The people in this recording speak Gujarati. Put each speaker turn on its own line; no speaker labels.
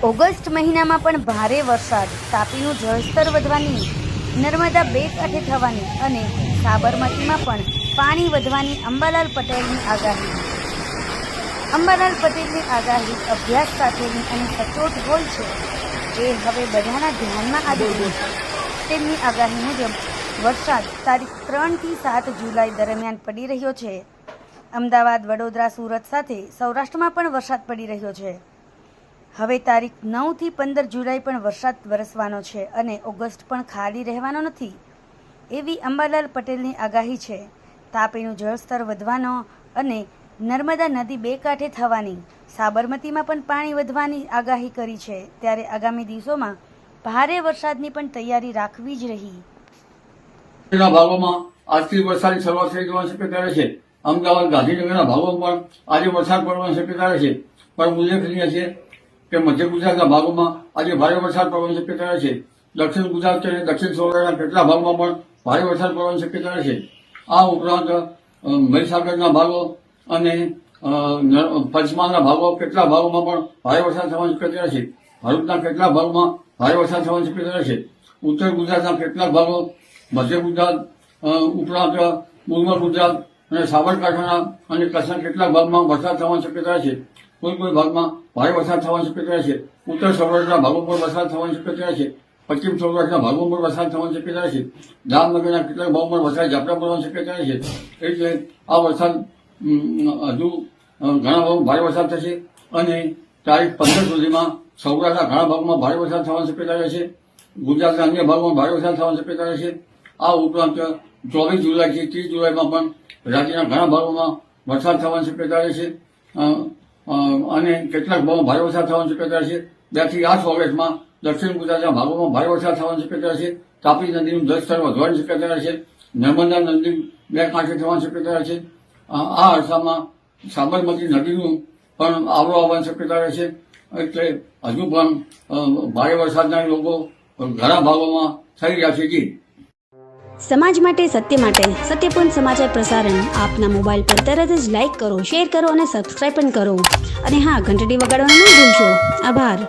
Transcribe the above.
ઓગસ્ટ મહિનામાં પણ ભારે વરસાદ, તાપીનું જળસ્તર વધવાની, નર્મદા બે કાંઠે થવાની અને સાબરમતીમાં પણ પાણી વધવાની અંબાલાલ પટેલની આગાહી. અંબાલાલ પટેલની આગાહી અભ્યાસ સાથેની અને સચોટ હોય છે. એ હવે બધાના ધ્યાનમાં આવી ગયું છે. તેમની આગાહી મુજબ વરસાદ તારીખ 3 થી 7 જુલાઈ દરમિયાન પડી રહ્યો છે. અમદાવાદ, વડોદરા, સુરત સાથે સૌરાષ્ટ્રમાં પણ વરસાદ પડી રહ્યો છે. હવે તારીખ 9 થી 15 જુલાઈ પણ વરસાદ વરસવાનો છે અને ઓગસ્ટ પણ ખાલી રહેવાનો નથી, એવી અંબાલાલ પટેલની આગાહી છે. તાપીનું જળસ્તર વધવાનો અને નર્મદા નદી બે કાંઠે થવાની, સાબરમતીમાં પણ પાણી વધવાની આગાહી કરી છે. ત્યારે આગામી દિવસોમાં ભારે વરસાદની પણ તૈયારી રાખવી જ રહી.
ભાગોમાં આજથી વરસાદની શરૂઆત થઈ જવાની શક્યતા રહેશે. અમદાવાદ, ગાંધીનગરના ભાગોમાં પણ આજે વરસાદ પડવાની શક્યતા રહેશે. પણ ઉલ્લેખનીય છે કે મધ્ય ગુજરાતના ભાગોમાં આજે ભારે વરસાદ પડવાની શક્યતા રહેશે. દક્ષિણ ગુજરાત અને દક્ષિણ સૌરાષ્ટ્રના કેટલાક ભાગમાં પણ ભારે વરસાદ પડવાની શક્યતા રહેશે. આ ઉપરાંત મહીસાગરના ભાગો અને પંચમહાલના ભાગો કેટલાક ભાગોમાં પણ ભારે વરસાદ થવાની શક્યતા રહેશે. ભરૂચના કેટલાક ભાગોમાં ભારે વરસાદ થવાની શક્યતા રહેશે. ઉત્તર ગુજરાતના કેટલાક ભાગો, મધ્ય ગુજરાત ઉપરાંત પૂર્વ ગુજરાત અને સાબરકાંઠાના અને કચ્છના કેટલાક ભાગમાં વરસાદ થવાની શક્યતા રહેશે. કોઈ ભાગમાં ભારે વરસાદ થવાની શક્યતા રહેશે. ઉત્તર સૌરાષ્ટ્રના ભાગો પર વરસાદ થવાની શક્યતા રહેશે. પશ્ચિમ સૌરાષ્ટ્રના ભાગો પર વરસાદ થવાની શક્યતા રહેશે. જામનગરના કેટલાક ભાગોમાં વરસાદ ઝાપટા પડવાની શક્યતા રહેશે. એટલે આ વરસાદ હજુ ઘણા ભાગમાં ભારે વરસાદ થશે અને તારીખ 15 સુધીમાં સૌરાષ્ટ્રના ઘણા ભાગમાં ભારે વરસાદ થવાની શક્યતા રહેશે. ગુજરાતના અન્ય ભાગોમાં ભારે વરસાદ થવાની શક્યતા રહેશે. આ ઉપરાંત 24 જુલાઈથી 30 જુલાઈમાં પણ રાજ્યના ઘણા ભાગોમાં વરસાદ થવાની શક્યતા રહેશે અને કેટલાક ભાગોમાં ભારે વરસાદ થવાની શક્યતા રહેશે. 2 થી 8 ઓગસ્ટમાં દક્ષિણ ગુજરાતના ભાગોમાં ભારે વરસાદ થવાની શક્યતા રહેશે. તાપી નદીનું જળસ્તર વધવાની શક્યતા રહેશે. નર્મદા નદી બે કાંઠે થવાની શક્યતા રહેશે. આ અરસામાં સાબરમતી નદીનું પણ આવરો આવવાની શક્યતા રહેશે. એટલે હજુ પણ ભારે વરસાદના લોકો ઘણા ભાગોમાં થઈ રહ્યા છે.
સમાજ માટે, સત્ય માટે, સત્યપૂર્ણ સમાચાર પ્રસારણ આપના મોબાઈલ પર તરત જ લાઈક કરો, શેર કરો અને સબસ્ક્રાઈબ પણ કરો. અને હા, ઘંટડી વગાડવાનું ન ભૂલશો. આભાર.